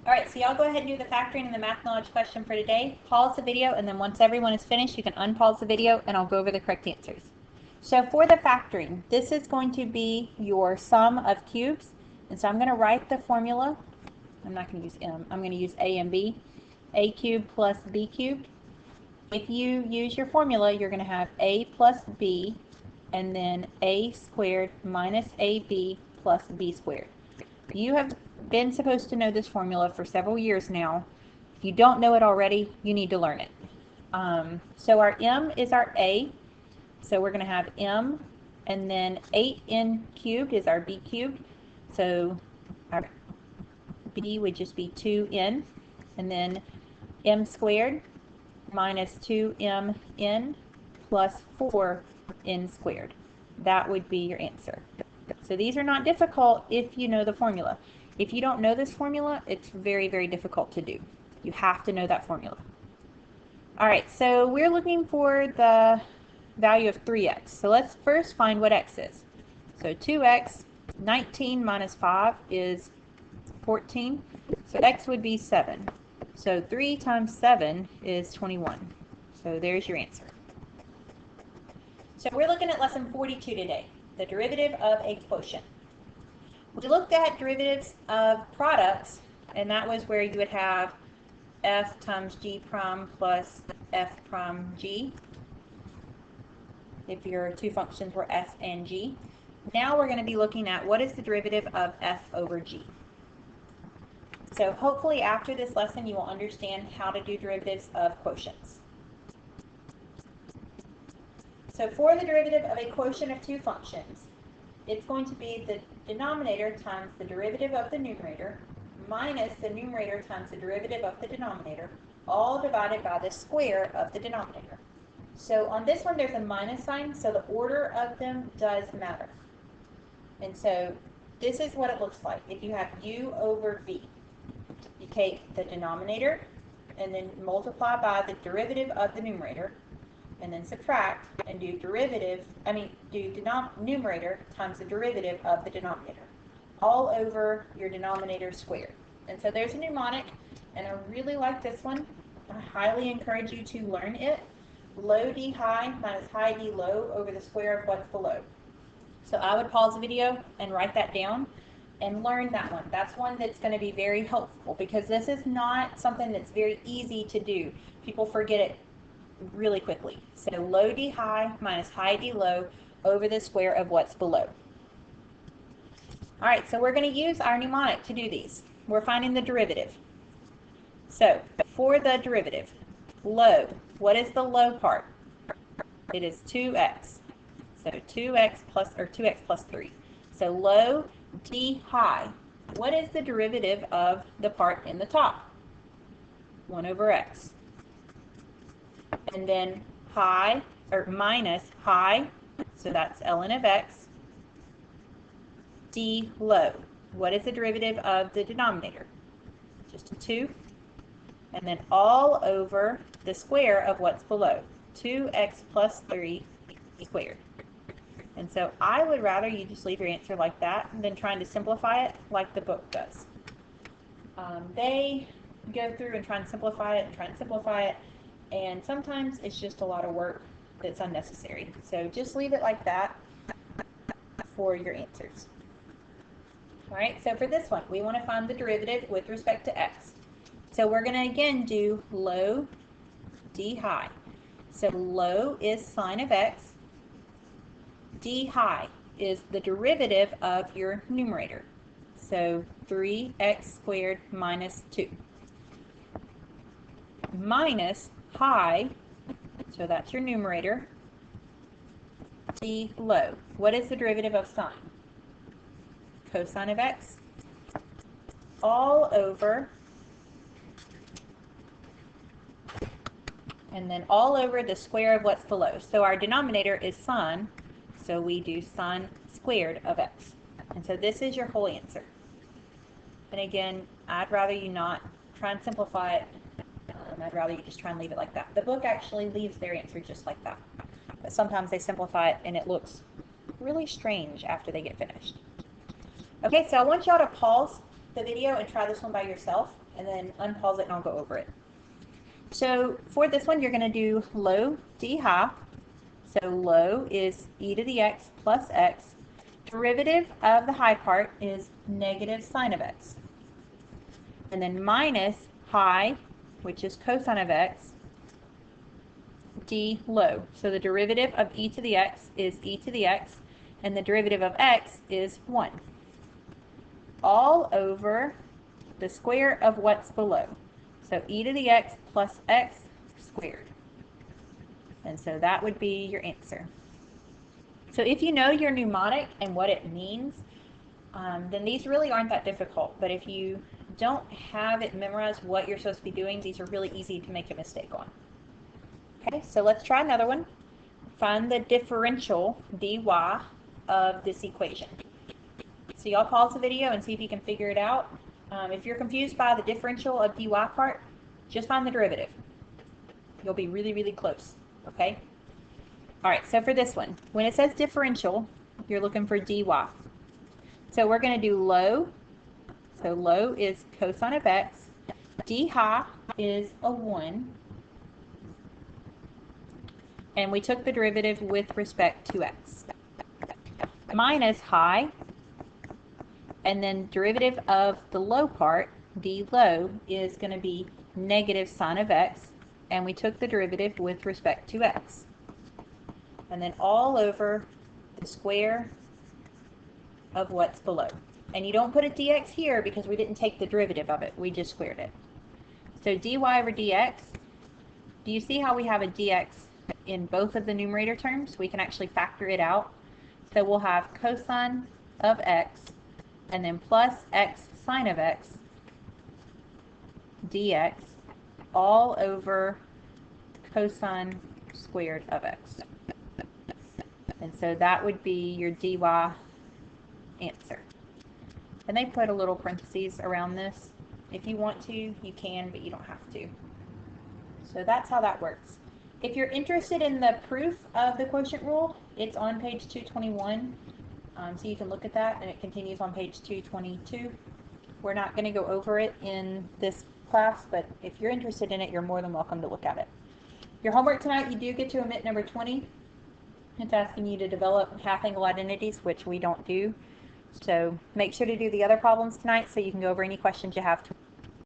All right, so y'all go ahead and do the factoring and the math knowledge question for today. Pause the video, and then once everyone is finished, you can unpause the video and I'll go over the correct answers. So for the factoring, this is going to be your sum of cubes. And so I'm going to write the formula. I'm not going to use m. I'm going to use a and b. A cubed plus b cubed. If you use your formula, you're going to have a plus b and then a squared minus ab plus b squared. You have been supposed to know this formula for several years now. If you don't know it already, you need to learn it. So our m is our a, so we're going to have m, and then 8n cubed is our b cubed, so our b would just be 2n, and then m squared minus 2mn plus 4n squared. That would be your answer. So these are not difficult if you know the formula. If you don't know this formula, it's very, very difficult to do. You have to know that formula. All right, so we're looking for the value of 3x. So let's first find what x is. So 2x, 19 minus 5 is 14. So x would be 7. So 3 times 7 is 21. So there's your answer. So we're looking at lesson 42 today, the derivative of a quotient. We looked at derivatives of products, and that was where you would have f times g prime plus f prime g, if your two functions were f and g. Now we're going to be looking at what is the derivative of f over g. So hopefully after this lesson you will understand how to do derivatives of quotients. So for the derivative of a quotient of two functions, it's going to be the denominator times the derivative of the numerator minus the numerator times the derivative of the denominator, all divided by the square of the denominator. So on this one there's a minus sign, so the order of them does matter. And so this is what it looks like. If you have u over v, you take the denominator and then multiply by the derivative of the numerator, and then subtract and do numerator times the derivative of the denominator, all over your denominator squared. And so there's a mnemonic, and I really like this one. I highly encourage you to learn it. Low d high minus high d low over the square of what's below. So I would pause the video and write that down and learn that one. That's one that's going to be very helpful because this is not something that's very easy to do. People forget it really quickly. So low d high minus high d low over the square of what's below. All right, so we're going to use our mnemonic to do these. We're finding the derivative. So for the derivative, low, what is the low part? It is 2x. So 2x plus 3. So low d high, what is the derivative of the part in the top? 1 over x. And then high, or minus high, so that's ln of x, d low. What is the derivative of the denominator? Just a 2. And then all over the square of what's below, 2x plus 3 squared. And so I would rather you just leave your answer like that than trying to simplify it like the book does. They go through and try and simplify it, and sometimes it's just a lot of work that's unnecessary. So just leave it like that for your answers. All right, so for this one, we want to find the derivative with respect to x. So we're going to again do low d high. So low is sine of x. D high is the derivative of your numerator. So 3x squared minus 2. Minus high, so that's your numerator, d low. What is the derivative of sine? Cosine of x, all over, and then all over the square of what's below. So our denominator is sine, so we do sine squared of x. And so this is your whole answer. And again, I'd rather you not try and simplify it. I'd rather you just try and leave it like that. The book actually leaves their answer just like that. But sometimes they simplify it and it looks really strange after they get finished. Okay, so I want y'all to pause the video and try this one by yourself, and then unpause it and I'll go over it. So for this one, you're going to do low d high. So low is e to the x plus x. Derivative of the high part is negative sine of x. And then minus high, which is cosine of x, d low. So the derivative of e to the x is e to the x, and the derivative of x is 1. All over the square of what's below. So e to the x plus x squared. And so that would be your answer. So if you know your mnemonic and what it means, then these really aren't that difficult. But if you don't have it memorized what you're supposed to be doing, these are really easy to make a mistake on. Okay, so let's try another one. Find the differential dy of this equation. So y'all pause the video and see if you can figure it out. If you're confused by the differential of dy part, just find the derivative. You'll be really, really close, okay? All right, so for this one, when it says differential, you're looking for dy. So we're going to do low. So low is cosine of x. D high is a 1. And we took the derivative with respect to x. Minus high. And then derivative of the low part, d low, is going to be negative sine of x. And we took the derivative with respect to x. And then all over the square of what's below. And you don't put a dx here because we didn't take the derivative of it. We just squared it. So dy over dx, do you see how we have a dx in both of the numerator terms? We can actually factor it out. So we'll have cosine of x and then plus x sine of x dx all over cosine squared of x. And so that would be your dy answer. And they put a little parentheses around this. If you want to, you can, but you don't have to. So that's how that works. If you're interested in the proof of the quotient rule, it's on page 221. So you can look at that, and it continues on page 222. We're not going to go over it in this class, but if you're interested in it, you're more than welcome to look at it. Your homework tonight, you do get to omit number 20. It's asking you to develop half-angle identities, which we don't do. So make sure to do the other problems tonight so you can go over any questions you have